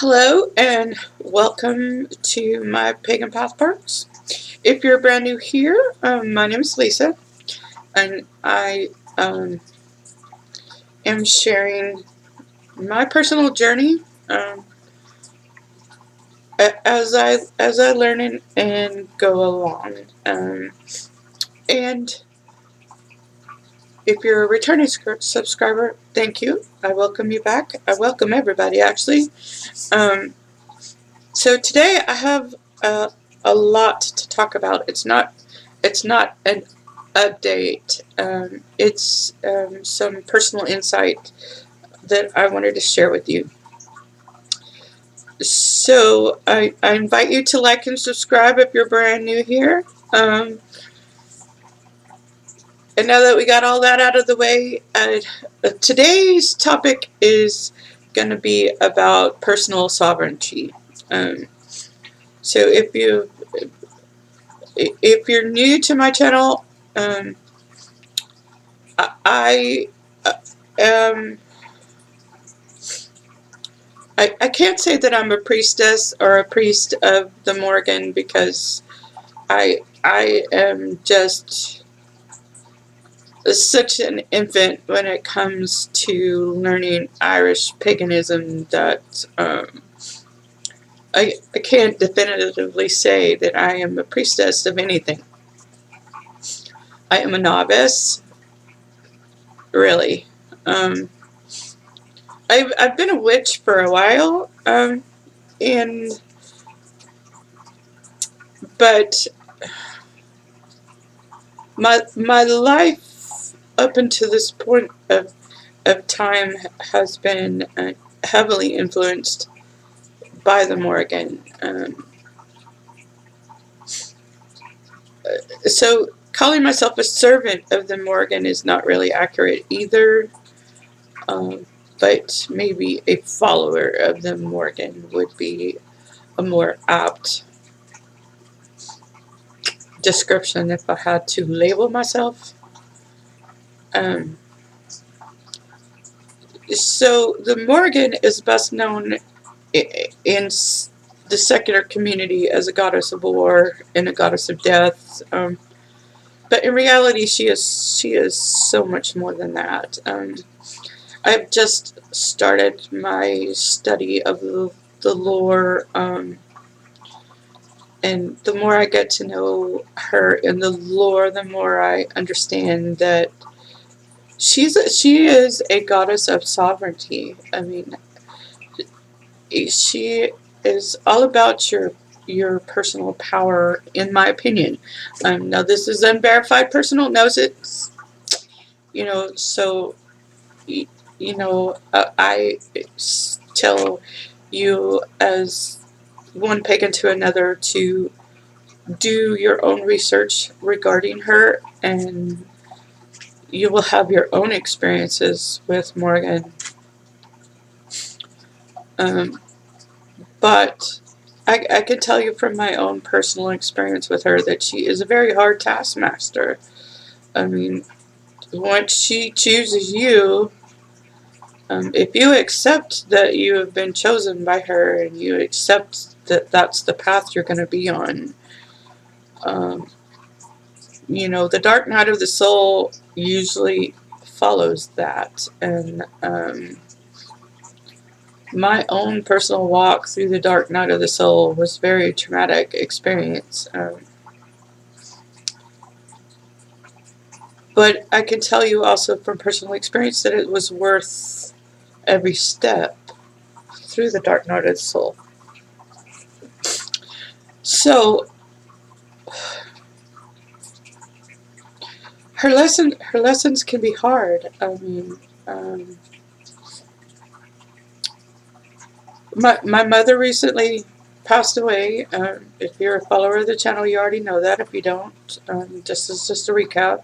Hello and welcome to my Pagan Path Perks. If you're brand new here, my name is Lisa, and I am sharing my personal journey as I learn and go along. And if you're a returning subscriber, thank you. I welcome you back. I welcome everybody, actually. So today I have a lot to talk about. It's not an update. It's some personal insight that I wanted to share with you. So I invite you to like and subscribe if you're brand new here. And now that we got all that out of the way, today's topic is going to be about personal sovereignty. So if you're new to my channel, I am. I can't say that I'm a priestess or a priest of the Morgan, because I am just such an infant when it comes to learning Irish paganism that I can't definitively say that I am a priestess of anything. I am a novice, really. I've been a witch for a while, but my life up until this point of time has been heavily influenced by the Morgan. So calling myself a servant of the Morgan is not really accurate either, but maybe a follower of the Morgan would be a more apt description if I had to label myself. So the Morgan is best known in the secular community as a goddess of war and a goddess of death, but in reality she is so much more than that. I've just started my study of the lore, and the more I get to know her in the lore, the more I understand that she is a goddess of sovereignty. I mean, she is all about your personal power, in my opinion. Now this is unverified personal, knows it, so I tell you as one pagan to another to do your own research regarding her, and you will have your own experiences with Morgan. But I can tell you from my own personal experience with her that she is a very hard taskmaster. I mean, once she chooses you, if you accept that you have been chosen by her and you accept that that's the path you're going to be on, the dark night of the soul usually follows that. And my own personal walk through the dark night of the soul was a very traumatic experience. But I can tell you also from personal experience that it was worth every step through the dark night of the soul. So her lessons can be hard. I mean, my mother recently passed away. If you're a follower of the channel, you already know that. If you don't, this is just a recap.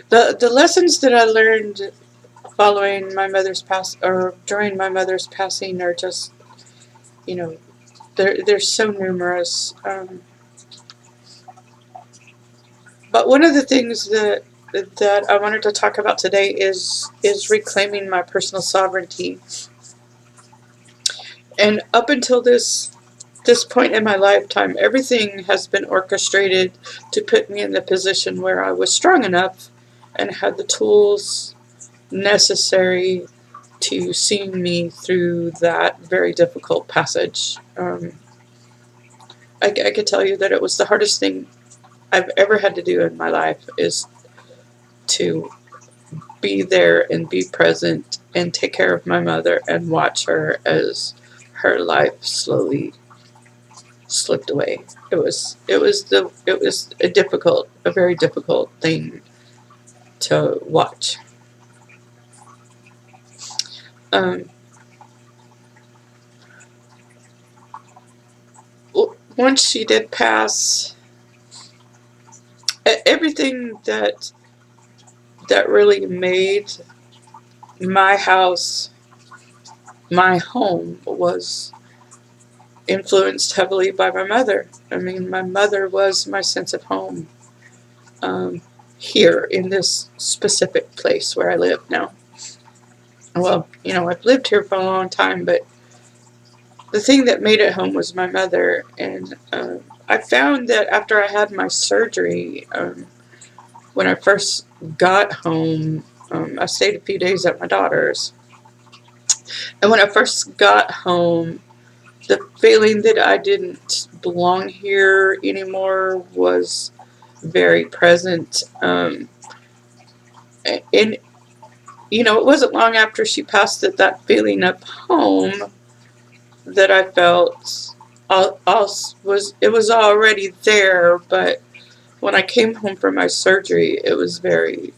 The lessons that I learned following my mother's during my mother's passing are just, they're so numerous. But one of the things that that I wanted to talk about today is reclaiming my personal sovereignty. And up until this point in my lifetime, everything has been orchestrated to put me in the position where I was strong enough and had the tools necessary to see me through that very difficult passage. I could tell you that it was the hardest thing I've ever had to do in my life, is to be there and be present and take care of my mother and watch her as her life slowly slipped away. It was a very difficult thing to watch. Um, Once she did pass, everything that really made my house my home was influenced heavily by my mother. I mean, my mother was my sense of home, here in this specific place where I live now. Well, I've lived here for a long time, but the thing that made it home was my mother. And I found that after I had my surgery, when I first got home, I stayed a few days at my daughter's. And when I first got home, the feeling that I didn't belong here anymore was very present. And it wasn't long after she passed that feeling of home that I felt it was already there, but when I came home from my surgery, it was a very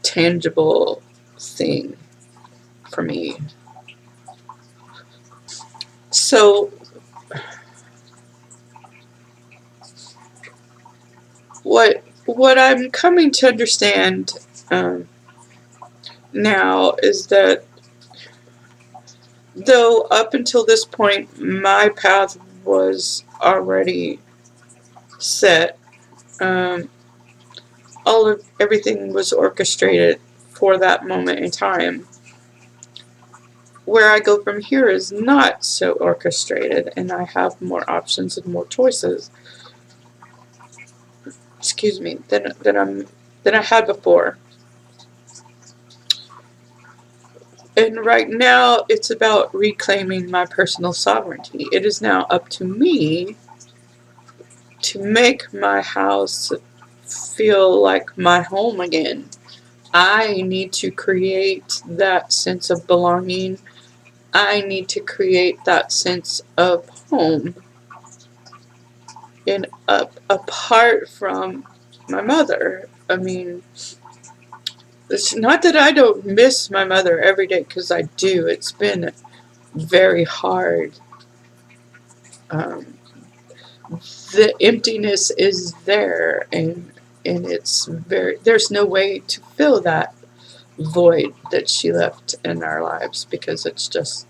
tangible thing for me. So what I'm coming to understand now is that though up until this point my path was already set, everything was orchestrated for that moment in time. Where I go from here is not so orchestrated, and I have more options and more choices. Excuse me, than I had before. And right now, it's about reclaiming my personal sovereignty. It is now up to me to make my house feel like my home again. I need to create that sense of belonging. I need to create that sense of home. And apart from my mother, I mean, it's not that I don't miss my mother every day, because I do. It's been very hard. The emptiness is there, and there's no way to fill that void that she left in our lives, because that's just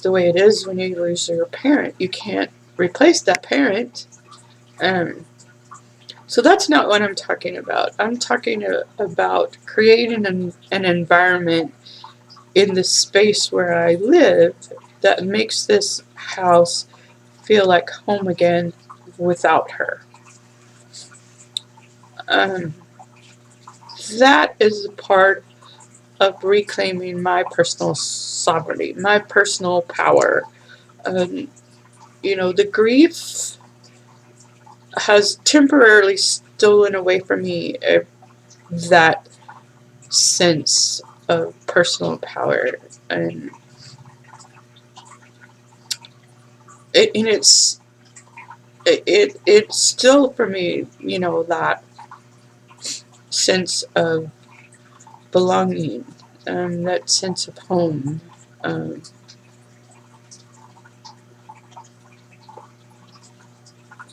the way it is when you lose your parent. You can't replace that parent. So that's not what I'm talking about. I'm talking about creating an environment in the space where I live that makes this house feel like home again without her. That is a part of reclaiming my personal sovereignty, my personal power. The grief has temporarily stolen away from me that sense of personal power, and it's still for me, that sense of belonging, that sense of home.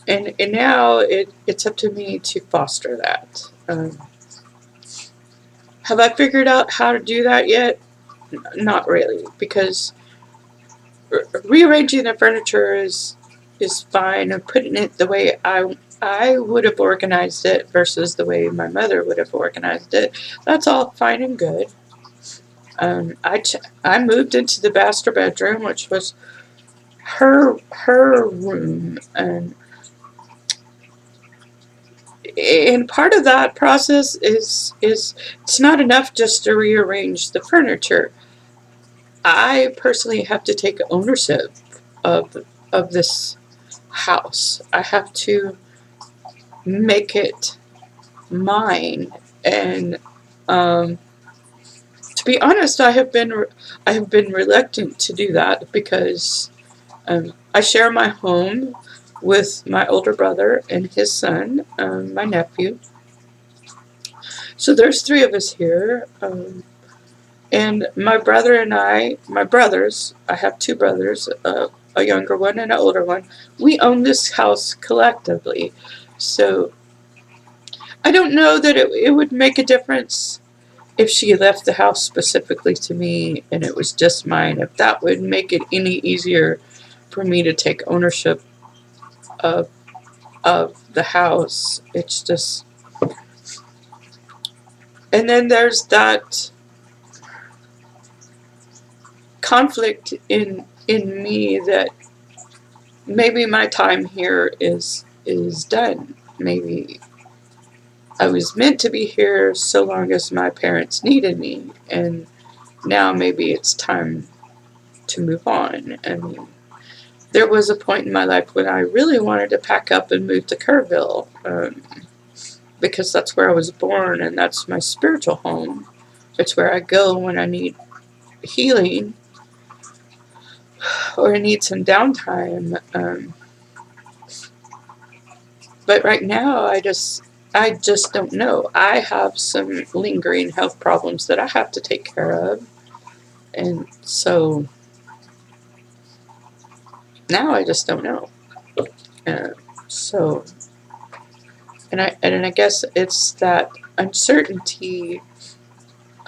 And now it's up to me to foster that. Have I figured out how to do that yet? Not really, because rearranging the furniture is fine, and putting it the way I I would have organized it versus the way my mother would have organized it. That's all fine and good. I moved into the master bedroom, which was her room, and part of that process is it's not enough just to rearrange the furniture. I personally have to take ownership of this house. I have to make it mine, and to be honest, I have been reluctant to do that because I share my home with my older brother and his son, my nephew. So there's three of us here, and my brother and my brothers, I have two brothers, a younger one and an older one. We own this house collectively, so I don't know that it would make a difference if she left the house specifically to me and it was just mine, if that would make it any easier for me to take ownership of the house. It's just, and then there's that conflict in me that maybe my time here is done. Maybe I was meant to be here so long as my parents needed me, and now maybe it's time to move on. I mean, there was a point in my life when I really wanted to pack up and move to Kerrville, because that's where I was born and that's my spiritual home. It's where I go when I need healing or I need some downtime. But right now, I just don't know. I have some lingering health problems that I have to take care of, and so now I just don't know. So, and I guess it's that uncertainty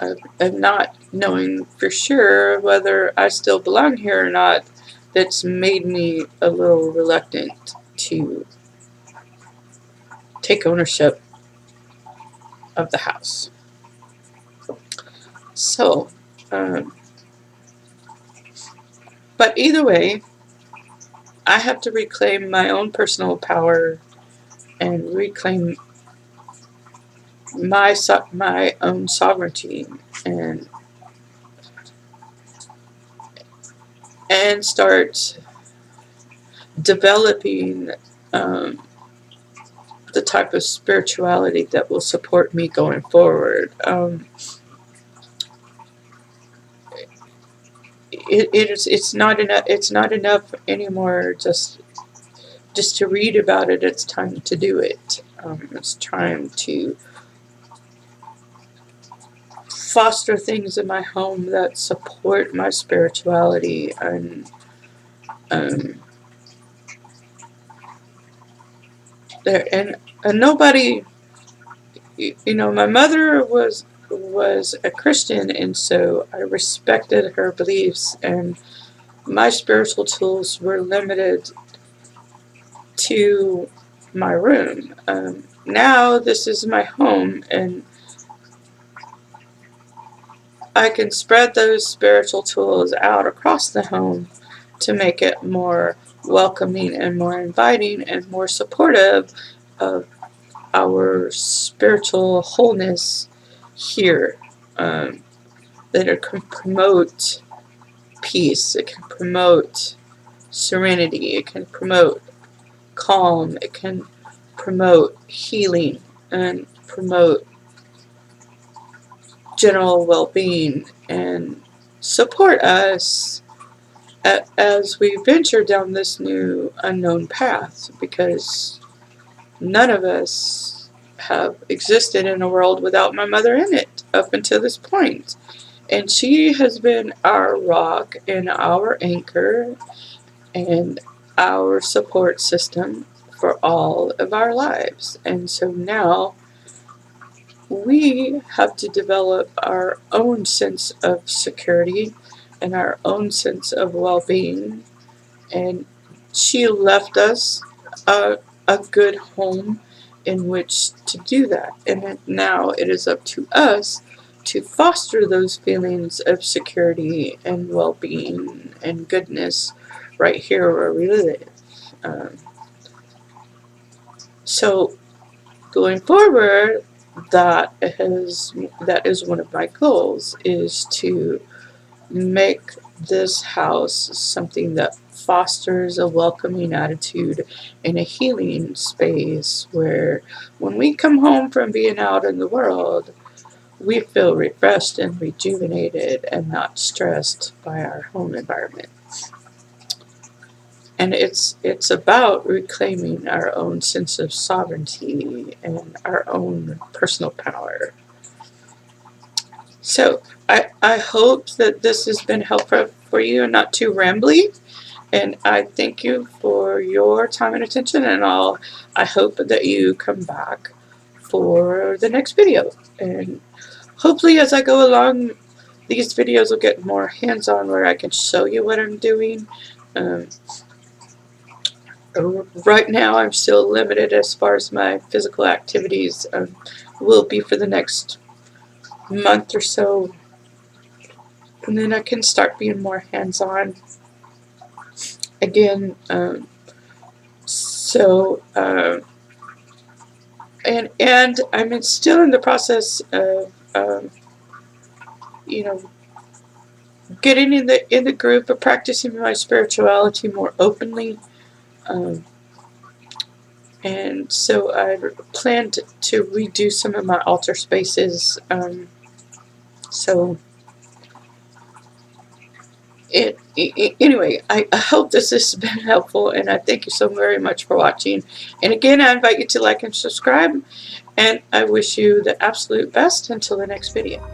of not knowing for sure whether I still belong here or not that's made me a little reluctant to take ownership of the house. So, but either way, I have to reclaim my own personal power and reclaim my own sovereignty, and start developing the type of spirituality that will support me going forward. It's not enough. It's not enough anymore. Just to read about it. It's time to do it. It's time to foster things in my home that support my spirituality, and there and nobody. You know, my mother was a Christian, and so I respected her beliefs, and my spiritual tools were limited to my room. Now this is my home, and I can spread those spiritual tools out across the home to make it more welcoming and more inviting and more supportive of our spiritual wholeness here. That it can promote peace, it can promote serenity, it can promote calm, it can promote healing, and promote general well-being, and support us as we venture down this new unknown path, because none of us have existed in a world without my mother in it up until this point. And she has been our rock and our anchor and our support system for all of our lives. And so now we have to develop our own sense of security and our own sense of well-being. And she left us a good home in which to do that. And now it is up to us to foster those feelings of security and well-being and goodness right here where we live. So going forward, that is one of my goals, is to make this house something that fosters a welcoming attitude and a healing space where when we come home from being out in the world, we feel refreshed and rejuvenated and not stressed by our home environment. And it's about reclaiming our own sense of sovereignty and our own personal power. So I hope that this has been helpful for you and not too rambly. And I thank you for your time and attention, and I hope that you come back for the next video. And hopefully as I go along, these videos will get more hands-on where I can show you what I'm doing. Right now I'm still limited as far as my physical activities will be for the next month or so. And then I can start being more hands-on again. And I'm still in the process of getting in the group of practicing my spirituality more openly. And so I planned to redo some of my altar spaces. Anyway, I hope this has been helpful, and I thank you so very much for watching. And again, I invite you to like and subscribe, and I wish you the absolute best until the next video.